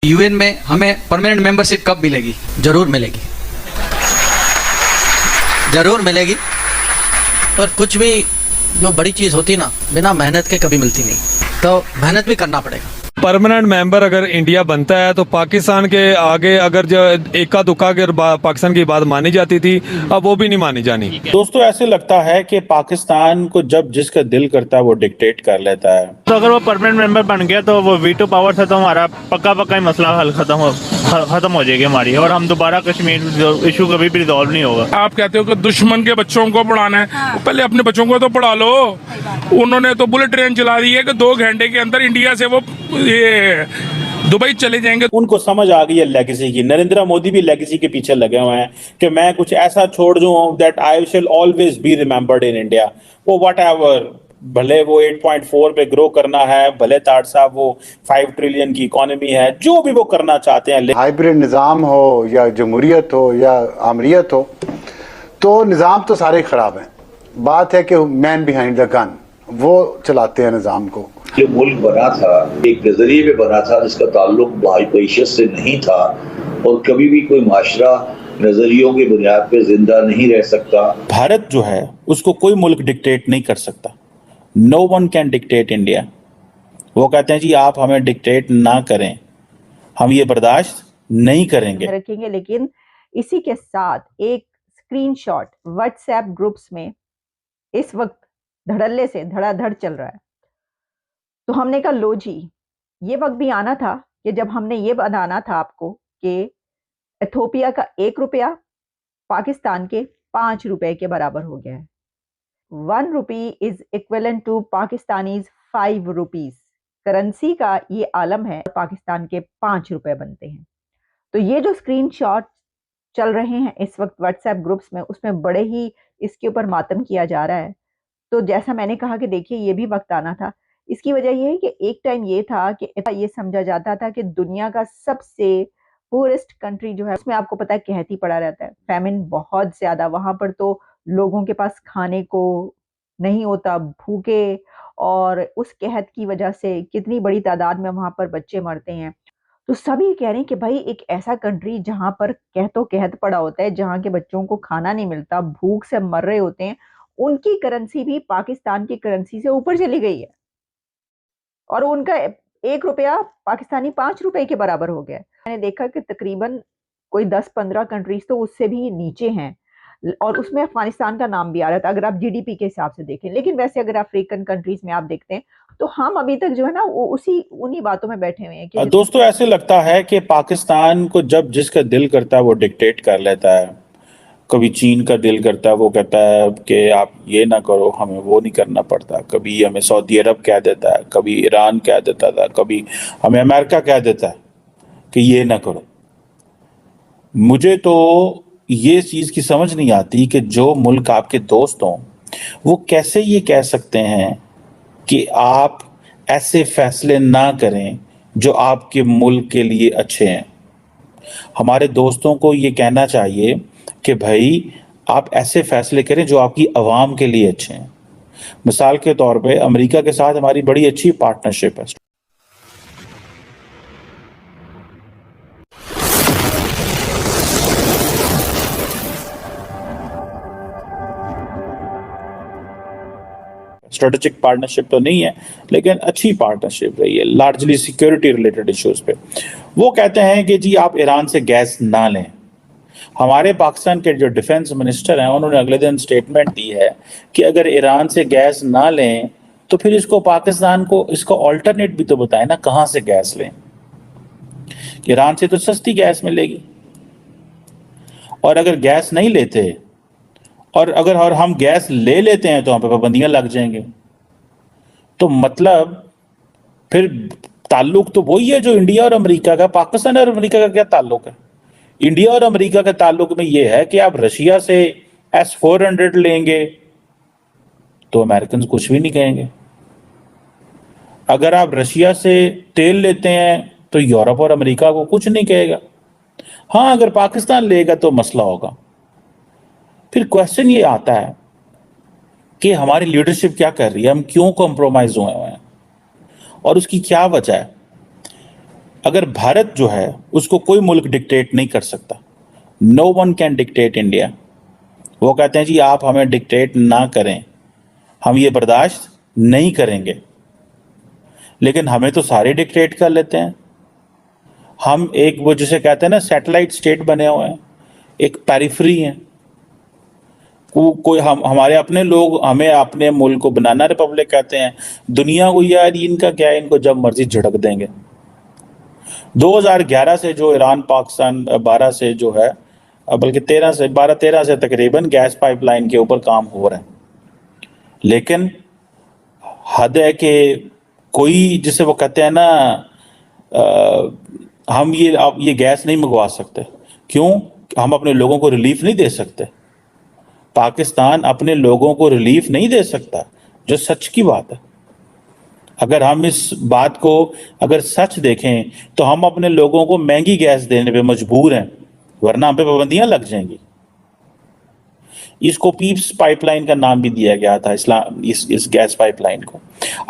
UN में हमें permanent membership कब मिलेगी? जरूर मिलेगी, जरूर मिलेगी। पर कुछ भी जो बड़ी चीज़ होती ना, बिना मेहनत के कभी मिलती नहीं, तो मेहनत भी करना पड़ेगा। परमानेंट मेंबर अगर इंडिया बनता है तो पाकिस्तान के आगे अगर जो इक्का दुक्का अगर पाकिस्तान की बात मानी जाती थी, अब वो भी नहीं मानी जानी। दोस्तों ऐसे लगता है कि पाकिस्तान को जब जिसका दिल करता है वो डिक्टेट कर लेता है। तो अगर वो परमानेंट मेंबर बन गया तो वो वीटो पावर से तो हमारा पक्का ही मसला हल खत्म हो जाएगी हमारी, और हम दोबारा कश्मीर इशू कभी भी रिजॉल्व नहीं होगा। आप कहते हो कि दुश्मन के बच्चों को पढ़ाना है, पहले अपने बच्चों को तो पढ़ा लो। उन्होंने तो बुलेट ट्रेन चला दी है कि 2 घंटे के अंदर इंडिया से वो ये दुबई चले जाएंगे। उनको समझ आ गई है लेगेसी की। नरेंद्र मोदी भी लेगेसी के पीछे लगे हुए हैं कि मैं कुछ ऐसा छोड़ दूं that I shell always be remembered in India. वो व्हाटएवर, भले वो 8.4 पे ग्रो करना है, भले ताड़ साहब वो 5 ट्रिलियन की इकोनॉमी है, जो भी वो करना चाहते हैं। हाइब्रिड निज़ाम हो या जमहूरियत हो या आमरीत हो, तो निज़ाम तो सारे ख़राब हैं। बात है कि मैन बिहाइंड द गन वो चलाते हैं निज़ाम को। जो मुल्क बना था एक नजरिए में बना था जिसका ताल्लुक मईशत से नहीं था, और कभी भी कोई माशरा नजरियों की बुनियाद पे जिंदा नहीं रह सकता। भारत जो है उसको कोई मुल्क डिक्टेट नहीं कर सकता। No one can dictate India. वो कहते हैं जी आप हमें डिक्टेट ना करें, हम ये बर्दाश्त नहीं करेंगे रखेंगे। लेकिन इसी के साथ एक स्क्रीनशॉट व्हाट्सएप ग्रुप्स में इस वक्त धड़ल्ले से धड़ाधड़ चल रहा है। तो हमने कहा लो जी, ये वक्त भी आना था कि जब हमने ये बताना था आपको कि इथोपिया का 1 रुपया पाकिस्तान के 5 रुपए के बराबर हो गया है। 1 rupee is equivalent to Pakistani's 5 rupees. Currency का ये आलम है, पाकिस्तान के 5 रुपए बनते हैं। तो ये जो स्क्रीनशॉट चल रहे हैं इस वक्त व्हाट्सएप ग्रुप्स में, उसमें बड़े ही इसके ऊपर मातम किया जा रहा है। तो जैसा मैंने कहा कि देखिए ये भी वक्त आना था। इसकी वजह यह है कि एक टाइम ये था कि ये समझा जाता था कि दुनिया का सबसे पूरेस्ट कंट्री जो है उसमें आपको पता है कहत ही पड़ा रहता है, फैमिन बहुत ज्यादा, वहां पर तो लोगों के पास खाने को नहीं होता, भूखे, और उस कहत की वजह से कितनी बड़ी तादाद में वहां पर बच्चे मरते हैं। तो सभी कह रहे हैं कि भाई एक ऐसा कंट्री जहां पर कहत पड़ा होता है, जहां के बच्चों को खाना नहीं मिलता, भूख से मर रहे होते हैं, उनकी करेंसी भी पाकिस्तान की करेंसी से ऊपर चली गई है, और उनका 1 रुपया पाकिस्तानी 5 रुपए के बराबर हो गया है। मैंने देखा कि तकरीबन कोई 10-15 कंट्रीज तो उससे भी नीचे हैं, और उसमें अफगानिस्तान का नाम भी आ रहा था अगर आप जीडीपी के हिसाब से देखें। लेकिन वैसे अगर अफ्रीकन कंट्रीज में आप देखते हैं तो हम अभी तक जो है ना वो उन्हीं बातों में बैठे हुए हैं कि दोस्तों ऐसे लगता है कि पाकिस्तान को जब जिसका दिल करता है वो डिक्टेट कर लेता है। कभी चीन का दिल करता है, वो कहता है कि आप ये ना करो, हमें वो नहीं करना पड़ता। कभी हमें सऊदी अरब कह देता है, कभी ईरान कह देता था, कभी हमें अमेरिका कह देता है कि ये ना करो। मुझे तो ये चीज़ की समझ नहीं आती कि जो मुल्क आपके दोस्त हों वो कैसे ये कह सकते हैं कि आप ऐसे फैसले ना करें जो आपके मुल्क के लिए अच्छे हैं। हमारे दोस्तों को ये कहना चाहिए कि भाई आप ऐसे फैसले करें जो आपकी आवाम के लिए अच्छे हैं। मिसाल के तौर पे अमेरिका के साथ हमारी बड़ी अच्छी पार्टनरशिप है। स्ट्रेटेजिक पार्टनरशिप तो नहीं है, लेकिन अच्छी पार्टनरशिप रही है, लार्जली सिक्योरिटी रिलेटेड इश्यूज पे। वो कहते हैं कि जी आप ईरान से गैस ना लें। हमारे पाकिस्तान के जो डिफेंस मिनिस्टर हैं उन्होंने अगले दिन स्टेटमेंट दी है कि अगर ईरान से गैस ना लें तो फिर इसको पाकिस्तान को इसको ऑल्टरनेट भी तो बताएं ना, कहाँ से गैस लें। ईरान से तो सस्ती गैस मिलेगी, और अगर गैस नहीं लेते और हम गैस ले लेते हैं तो हम पे पाबंदियां लग जाएंगे। तो मतलब फिर ताल्लुक तो वही है जो इंडिया और अमेरिका का। पाकिस्तान और अमेरिका का क्या ताल्लुक है? इंडिया और अमेरिका के ताल्लुक में यह है कि आप रशिया से S-400 लेंगे तो अमेरिकन कुछ भी नहीं कहेंगे। अगर आप रशिया से तेल लेते हैं तो यूरोप और अमेरिका को कुछ नहीं कहेगा। हाँ, अगर पाकिस्तान लेगा तो मसला होगा। फिर क्वेश्चन ये आता है कि हमारी लीडरशिप क्या कर रही है, हम क्यों कॉम्प्रोमाइज हुए हैं और उसकी क्या वजह है। अगर भारत जो है उसको कोई मुल्क डिक्टेट नहीं कर सकता, no one can dictate India. वो कहते हैं जी आप हमें डिक्टेट ना करें, हम ये बर्दाश्त नहीं करेंगे, लेकिन हमें तो सारे डिक्टेट कर लेते हैं। हम एक वो जिसे कहते हैं ना सैटेलाइट स्टेट बने हुए हैं, एक पेरिफेरी हैं। कोई हमारे अपने लोग हमें अपने मुल्क को बनाना रिपब्लिक कहते हैं, दुनिया को यार इनका क्या है, इनको जब मर्जी झड़क देंगे। 2011 से जो ईरान पाकिस्तान 12 से जो है बल्कि 13 से तकरीबन गैस पाइपलाइन के ऊपर काम हो रहा है, लेकिन हद है कि कोई जिसे वो कहते हैं ना हम ये गैस नहीं मंगवा सकते। क्यों? हम अपने लोगों को रिलीफ नहीं दे सकते। पाकिस्तान अपने लोगों को रिलीफ नहीं दे सकता, जो सच की बात है। अगर हम इस बात को अगर सच देखें तो हम अपने लोगों को महंगी गैस देने पे मजबूर हैं, वरना हम पे पाबंदियां लग जाएंगी। इसको पीप्स पाइपलाइन का नाम भी दिया गया था इस गैस पाइपलाइन को।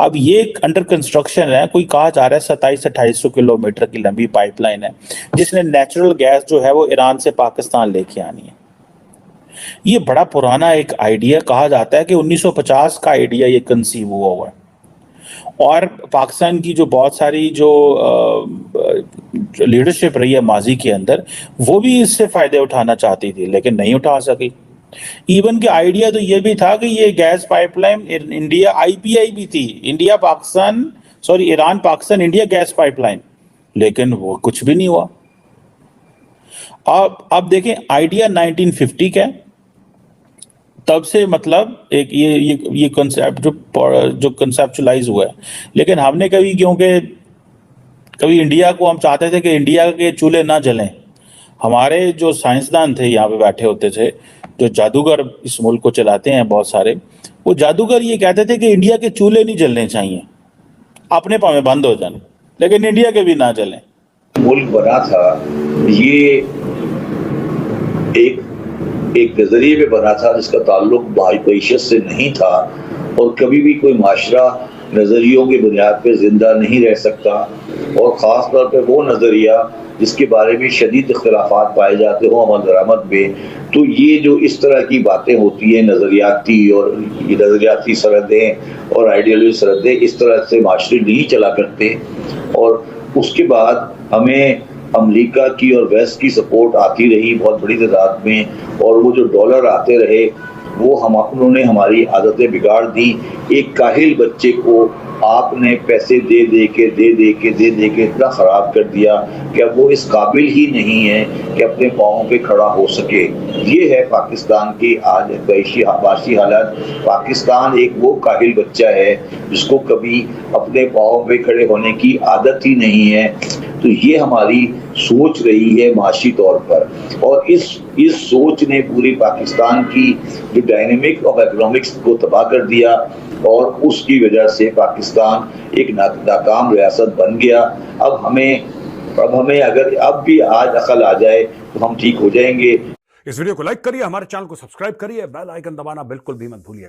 अब ये अंडर कंस्ट्रक्शन है, कोई कहा जा रहा है 2700-2800 किलोमीटर की लंबी पाइपलाइन है, जिसने नेचुरल गैस जो है वो ईरान से पाकिस्तान लेके आनी है। ये बड़ा पुराना एक आइडिया, कहा जाता है कि 1950 का आइडिया ये कंसीव हुआ है, और पाकिस्तान की जो बहुत सारी जो लीडरशिप रही है माजी के अंदर, वो भी इससे फायदे उठाना चाहती थी, लेकिन नहीं उठा सकी। इवन के आइडिया तो ये भी था कि ये गैस पाइपलाइन इंडिया IPI भी थी, Iran Pakistan India gas pipeline, लेकिन वो कुछ भी नहीं हुआ। अब देखें, आइडिया 1950 का है, तब से मतलब एक ये कॉन्सेप्ट जो कंसेप्चुलाइज हुआ है, लेकिन हमने कभी इंडिया को हम चाहते थे कि इंडिया के चूल्हे ना जलें। हमारे जो साइंसदान थे यहाँ पे बैठे होते थे, जो जादूगर इस मुल्क को चलाते हैं बहुत सारे, वो जादूगर ये कहते थे कि इंडिया के चूल्हे नहीं जलने चाहिए, अपने पाँव में बंद हो जाने, लेकिन इंडिया के भी ना जलें। मुल्क बना था ये एक नजरिए पे बना था जिसका ताल्लुक मईशत से नहीं था, और कभी भी कोई माशरा नजरियों की बुनियाद पे जिंदा नहीं रह सकता, और ख़ास तौर पे वो नजरिया जिसके बारे में शदीद इख्तिलाफात पाए जाते हो अमल दरामद में। तो ये जो इस तरह की बातें होती हैं नज़रियाती सरहदें और आइडियोलॉजी सरहदें, इस तरह से माशरे नहीं चला करते। और उसके बाद हमें अमेरिका की और वेस्ट की सपोर्ट आती रही बहुत बड़ी तादाद में, और वो जो डॉलर आते रहे वो उन्होंने हमारी आदतें बिगाड़ दी। एक काहिल बच्चे को आपने पैसे दे दे के इतना ख़राब कर दिया कि अब वो इस काबिल ही नहीं है कि अपने पाँव पे खड़ा हो सके। ये है पाकिस्तान की आज माशी हालत। पाकिस्तान एक वो काहिल बच्चा है जिसको कभी अपने पाँव पे खड़े होने की आदत ही नहीं है। तो ये हमारी सोच रही है माशी तौर पर, और इस सोच ने पूरी पाकिस्तान की जो डायनेमिक ऑफ इकोनॉमिक्स को तबाह कर दिया, और उसकी वजह से पाकिस्तान एक नाकाम रियासत बन गया। अब हमें अगर अब भी आज अकल आ जाए तो हम ठीक हो जाएंगे। इस वीडियो को लाइक करिए, हमारे चैनल को सब्सक्राइब करिए, बेल आइकन दबाना बिल्कुल भी मत भूलिए।